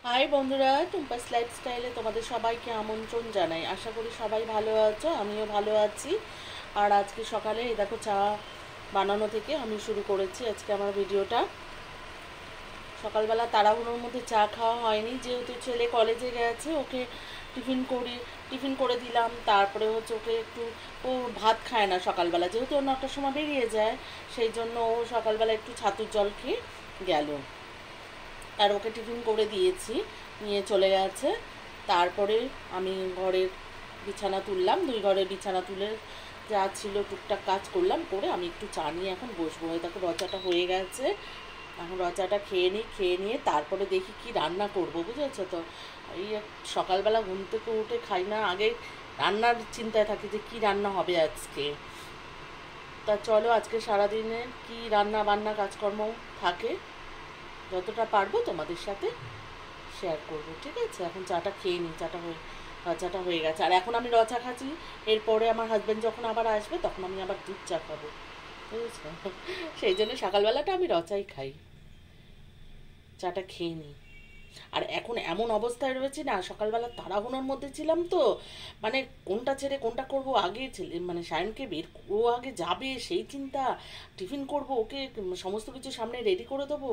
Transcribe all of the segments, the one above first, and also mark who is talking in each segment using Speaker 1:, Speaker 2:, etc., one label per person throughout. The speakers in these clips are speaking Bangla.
Speaker 1: হাই বন্ধুরা, টুম্পাস লাইফস্টাইলে তোমাদের সবাইকে আমন্ত্রণ জানাই। আশা করি সবাই ভালো আছো, আমিও ভালো আছি। আর আজকে সকালে এই দেখো চা বানানো থেকে আমি শুরু করেছি আজকে আমার ভিডিওটা। সকালবেলা তাড়াহুড়োর মধ্যে চা খাওয়া হয়নি, যেহেতু ছেলে কলেজে গেছে, ওকে টিফিন করে দিলাম। তারপরে হচ্ছে ওকে একটু, ও ভাত খায় না সকালবেলা, যেহেতু ও 9টার সময় বেরিয়ে যায়, সেই জন্য ও সকালবেলা একটু ছাতুর জল খেয়ে গেল। আর ওকে টিফিন করে দিয়েছি, নিয়ে চলে গেছে। তারপরে আমি ঘরের বিছানা তুললাম, 2 ঘরের বিছানা তুলে যা ছিল টুকটাক কাজ করলাম, করে আমি একটু চা নিয়ে এখন বসবো। হয়ে দেখো রচাটা হয়ে গেছে, এখন রচাটা খেয়ে নিই, খেয়ে নিয়ে তারপরে দেখি কি রান্না করব, বুঝেছো তো। এই সকালবেলা ঘুম থেকে উঠে খাই না, আগে রান্নার চিন্তায় থাকি যে কি রান্না হবে আজকে। তা চলো আজকে সারাদিনে কি রান্না বান্না কাজকর্ম থাকে, যতটা পারবো তোমাদের সাথে শেয়ার করবো, ঠিক আছে। এখন চাটা খেয়ে নিই, চাটা হয়ে গেছে। আর এখন আমি রচা খাচ্ছি, এরপরে আমার হাজব্যান্ড যখন আবার আসবে তখন আমি আবার দুধ চা খাবো, বুঝেছো। সেই জন্য সকালবেলাটা আমি রচাই খাই, চাটা খেয়ে নিই। আর এখন এমন অবস্থায় রয়েছে না, সকালবেলা তাড়াহুড়োর মধ্যে ছিলাম তো, মানে কোনটা ছেড়ে কোনটা করব, আগে ছেলে মানে সায়নকে বের, ও আগে যাবে সেই চিন্তা, টিফিন করব, ওকে সমস্ত কিছু সামনে রেডি করে দেবো,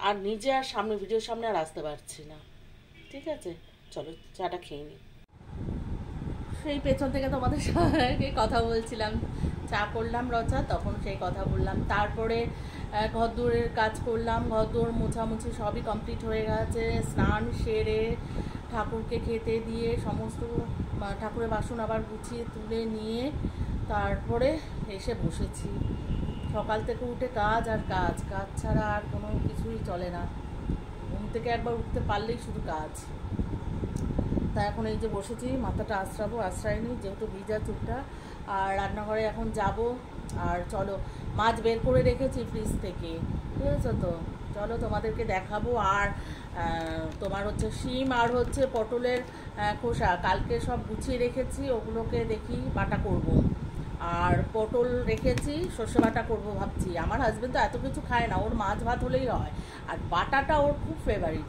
Speaker 1: আর নিজে আর সামনে ভিডিওর সামনে আর আসতে পারছি না। ঠিক আছে, চলো চাটা খেয়ে নিই। সেই পেছন থেকে তোমাদের সঙ্গে কথা বলছিলাম, চা করলাম রচা, তখন সেই কথা বললাম। তারপরে ঘরদোরের কাজ করলাম, ঘরদোর মোছামুছি সবই কমপ্লিট হয়ে গেছে। স্নান সেরে ঠাকুরকে খেতে দিয়ে সমস্ত ঠাকুরের বাসন আবার গুছিয়ে তুলে নিয়ে তারপরে এসে বসেছি। সকাল থেকে উঠে কাজ আর কাজ, কাজ ছাড়া আর কোনো কিছুই চলে না। ঘুম থেকে একবার উঠতে পারলেই শুধু কাজ। তা এখন এই যে বসেছি, মাথাটা আশ্রায়নি যেহেতু ভিজা চুলটা। আর রান্নাঘরে এখন যাব। আর চলো, মাছ বের করে রেখেছি ফ্রিজ থেকে, ঠিক আছে তো, চলো তোমাদেরকে দেখাবো। আর তোমার হচ্ছে শিম আর হচ্ছে পটলের খোসা কালকে সব গুছিয়ে রেখেছি, ওগুলোকে দেখি বাটা করব। আর পটল রেখেছি, সর্ষে বাটা করব ভাবছি। আমার হাজবেন্ড তো এত কিছু খায় না, ওর মাছ ভাত হলেই হয়। আর বাটাটা ওর খুব ফেভারিট,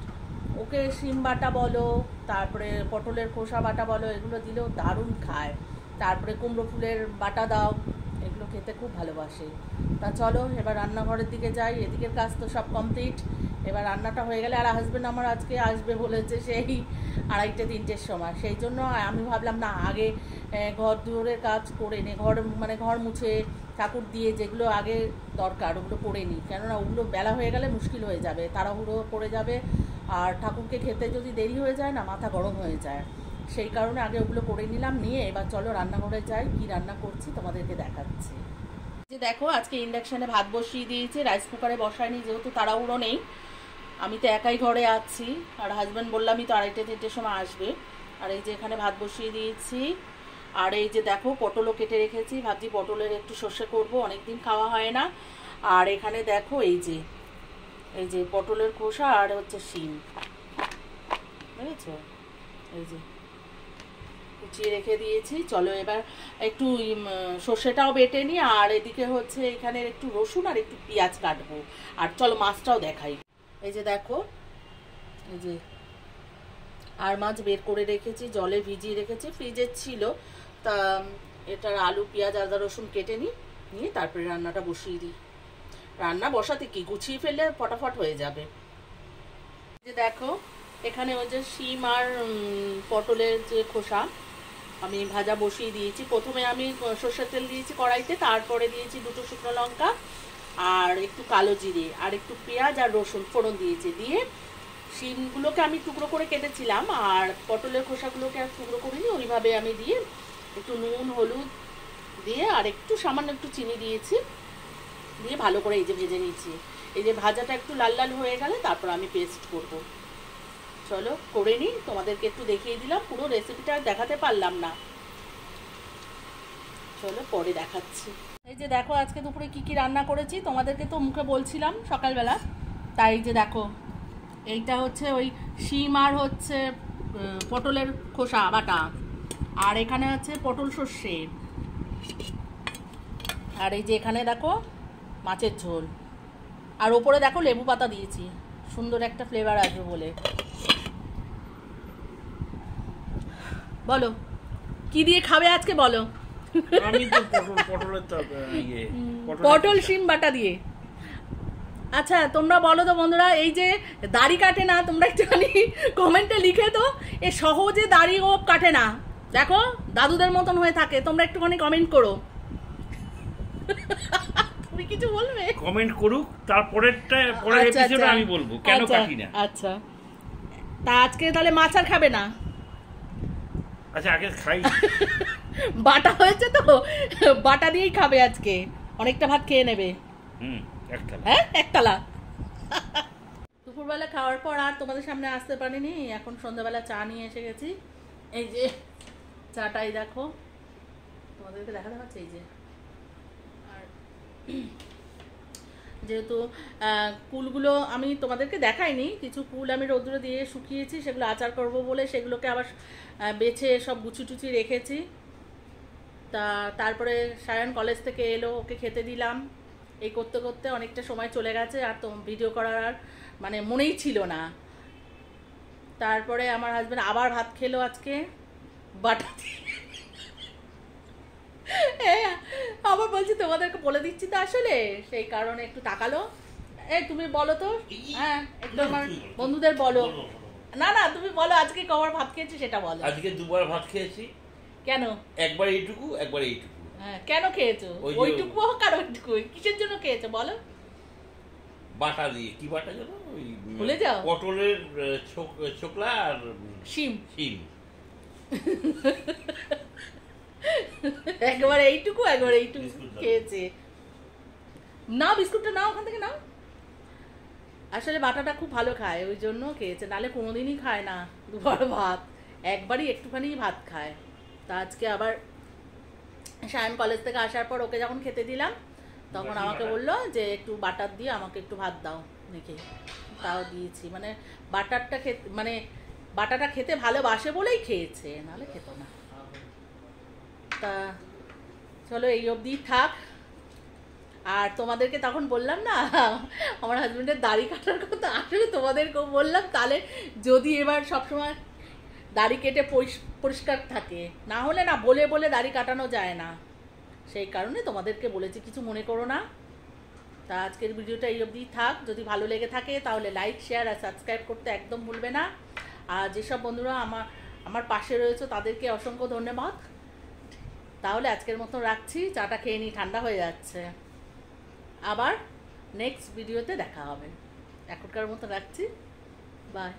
Speaker 1: ওকে শিম বাটা বলো, তারপরে পটলের খোসা বাটা বলো, এগুলো দিলেও দারুণ খায়। তারপরে কুমড়ো ফুলের বাটা দাও, এগুলো খেতে খুব ভালোবাসে। তা চলো এবার রান্নাঘরের দিকে যাই, এদিকের কাজ তো সব কমপ্লিট, এবার রান্নাটা হয়ে গেলে। আর হাজব্যান্ড আমার আজকে আসবে বলেছে সেই 2:30-3টের সময়, সেই জন্য আমি ভাবলাম না আগে ঘর দুয়ারের কাজ করে নে, ঘর মুছে ঠাকুর দিয়ে যেগুলো আগে দরকার ওগুলো করে নিই, কেননা ওগুলো বেলা হয়ে গেলে মুশকিল হয়ে যাবে, তাড়াহুড়ো পড়ে যাবে। আর ঠাকুরকে খেতে যদি দেরি হয়ে যায় না, মাথা গরম হয়ে যায়, সেই কারণে আগে ওগুলো করে নিলাম। নিয়ে এবার চলো রান্নাঘরে যাই, কি রান্না করছি তোমাদেরকে দেখাচ্ছি। যে দেখো আজকে ইন্ডাকশানে ভাত বসিয়ে দিয়েছি, রাইস কুকারে বসাইনি, যেহেতু তাড়াহুড়ো নেই, আমি তো একাই ঘরে আছি। আর হাজব্যান্ড বললামই তো 2:30-3টের সময় আসবে। আর এই যে এখানে ভাত বসিয়ে দিয়েছি। আর এই যে দেখো পটলও কেটে রেখেছি, ভাবছি পটলের একটু সর্ষে করবো, অনেকদিন খাওয়া হয় না। আর এখানে দেখো এই যে পটলের খোসা আর হচ্ছে শিম, বুঝেছ, এই যে কুচিয়ে রেখে দিয়েছি। চলো এবার একটু সর্ষেটাও বেটে নিই, আর এদিকে হচ্ছে এখানে একটু রসুন আর একটু পেঁয়াজ কাটবো। আর চলো মাছটাও দেখাই। এই যে দেখো, এই যে আর মাছ বের করে রেখেছি, জলে ভিজিয়ে রেখেছি, ফ্রিজে ছিল। তা এটার আলু পেঁয়াজ আদা রসুন কেটে নিয়ে তারপরে রান্নাটা বসিয়ে দিই। রান্না বসাতে কি, গুছিয়ে ফেললে ফটাফট হয়ে যাবে। যে দেখো এখানে ওই যে শিম আর পটলের যে খোসা আমি ভাজা বসিয়ে দিয়েছি। প্রথমে আমি সর্ষের তেল দিয়েছি কড়াইতে, তারপরে দিয়েছি 2টো শুকনো লঙ্কা আর একটু কালো জিরে আর একটু পেঁয়াজ আর রসুন ফোড়ন দিয়েছি। দিয়ে শিমগুলোকে আমি টুকরো করে কেটেছিলাম, আর পটলের খোসাগুলোকে আর টুকরো করিনি, ওইভাবে আমি দিয়ে একটু নুন হলুদ দিয়ে আর একটু সামান্য একটু চিনি দিয়েছি, দিয়ে ভালো করে এই যে ভেজে নিয়েছি। এই যে ভাজাটা একটু লাল লাল হয়ে গেলে তারপর আমি পেস্ট করব। চলো করে নিই, তোমাদেরকে একটু দেখিয়ে দিলাম, পুরো রেসিপিটা আর দেখাতে পারলাম না, চলো পরে দেখাচ্ছি। এই যে দেখো আজকে দুপুরে কি কি রান্না করেছি, তোমাদেরকে তো মুখে বলছিলাম সকালবেলা। তাই যে দেখো এইটা হচ্ছে ওই শিম আর হচ্ছে পটলের খোসা বাটা, আর এখানে হচ্ছে পটল সর্ষে, আর এই যে এখানে দেখো মাছের ঝোল, আর ওপরে দেখো লেবু পাতা দিয়েছি, সুন্দর একটা ফ্লেভার আসবে বলে। বলো কি দিয়ে খাবে আজকে বলো।
Speaker 2: আমি তো পটলের
Speaker 1: পটল শিম বাটা দিয়ে। আচ্ছা তোমরা বলো তো বন্ধুরা, এই যে দাড়ি কাটে না, তোমরা একটুখানি কমেন্টে লিখে তো, এ সহজে দাড়ি ও কাটে না, দেখো দাদুদের মতন হয়ে থাকে, তোমরা একটুখানি কমেন্ট করো। তুমি কিছু বলবে?
Speaker 2: কমেন্ট করুক, তারপরেরটা পরের এপিসোডে আমি বলবো কেন কাটি না।
Speaker 1: আচ্ছা তা আজকে তাহলে মাছ আর খাবে না?
Speaker 2: আচ্ছা আগে খাই।
Speaker 1: বাটা হয়েছে তো, বাটা দিয়েই খাবে আজকে, অনেকটা ভাত খেয়ে নেবে। হ্যাঁ একতলা। দুপুরবেলা খাওয়ার পর আর তোমাদের সামনে আসতে পারিনি, এখন সন্ধ্যাবেলা চা নিয়ে এসে গেছি। এই যে চাটাই দেখো, তোমাদেরকে দেখাতে পারছি। এই যে আর যেহেতু কুলগুলো আমি তোমাদেরকে দেখাইনি, কিছু কুল আমি রোদ্রে দিয়ে শুকিয়েছি, সেগুলো আচার করব বলে সেগুলোকে আবার বেছে সব গুছি টুচি রেখেছি। তারপরে সায়ন কলেজ থেকে এলো, ওকে খেতে দিলাম। এই করতে করতে অনেকটা সময় চলে গেছে, আর তো ভিডিও করার আর মানে মনেই ছিল না। তারপরে আমার হাজব্যান্ড আবার ভাত খেলো আজকে বাটা দিয়ে। আবার বলছি তোমাদেরকে বলে দিচ্ছি তো আসলে, সেই কারণে একটু তাকালো। তুমি বলো তো, হ্যাঁ একটু আমার বন্ধুদের বলো। না না তুমি বলো আজকে কবার ভাত খেয়েছি সেটা বলো।
Speaker 2: আজকে দুবার ভাত খেয়েছি।
Speaker 1: কেন?
Speaker 2: একবার এইটুকু, একবার এইটুকু।
Speaker 1: হ্যাঁ কেন খেয়েছো? ওইটুকু হোক আর ওইটুকু, কিসের জন্য খেয়েছো বলো?
Speaker 2: বাটা দিয়ে। কি বাটা জানো? ওই
Speaker 1: ভুলে যাও।
Speaker 2: পটলের ছোকলা আর
Speaker 1: শিম।
Speaker 2: শিম।
Speaker 1: একবার এইটুকু একবার এইটুকু খেয়েছে। নাও বিস্কুটটা নাও, ওখান থেকে নাও। আসলে বাটাটা খুব ভালো খায়, ওই জন্য খেয়েছে, নালে কোনোদিনই খায় না দুবার ভাত, একবারই একটুখানি ভাত খায়। তা আজকে আবার সায়ন কলেজ থেকে আসার পর ওকে যখন খেতে দিলাম, তখন আমাকে বললো যে একটু বাটার দিয়ে আমাকে একটু ভাত দাও দেখে, তাও দিয়েছি। মানে বাটারটা খেতে, মানে বাটাটা খেতে ভালোবাসে বলেই খেয়েছে, নাহলে খেত না। তা চলো এই অবধি থাক। আর তোমাদেরকে তখন বললাম না আমার হাজবেন্ডের দাড়ি কাটার কথা, আসলে তোমাদেরকেও বললাম, তাহলে যদি এবার সবসময় দাড়ি কেটে পরিষ্কার থাকে, না হলে না বলে বলে দাড়ি কাটানো যায় না, সেই কারণে তোমাদেরকে বলেছি, কিছু মনে করো না। তা আজকের ভিডিওটা এই অবধি থাক। যদি ভালো লেগে থাকে তাহলে লাইক শেয়ার আর সাবস্ক্রাইব করতে একদম ভুলবে না। আর যেসব বন্ধুরা আমার পাশে রয়েছে তাদেরকে অসংখ্য ধন্যবাদ। তাহলে আজকের মতো রাখছি, চাটা খেয়ে নিই, ঠান্ডা হয়ে যাচ্ছে। আবার নেক্সট ভিডিওতে দেখা হবে। এখনকার মতো রাখছি, বাই।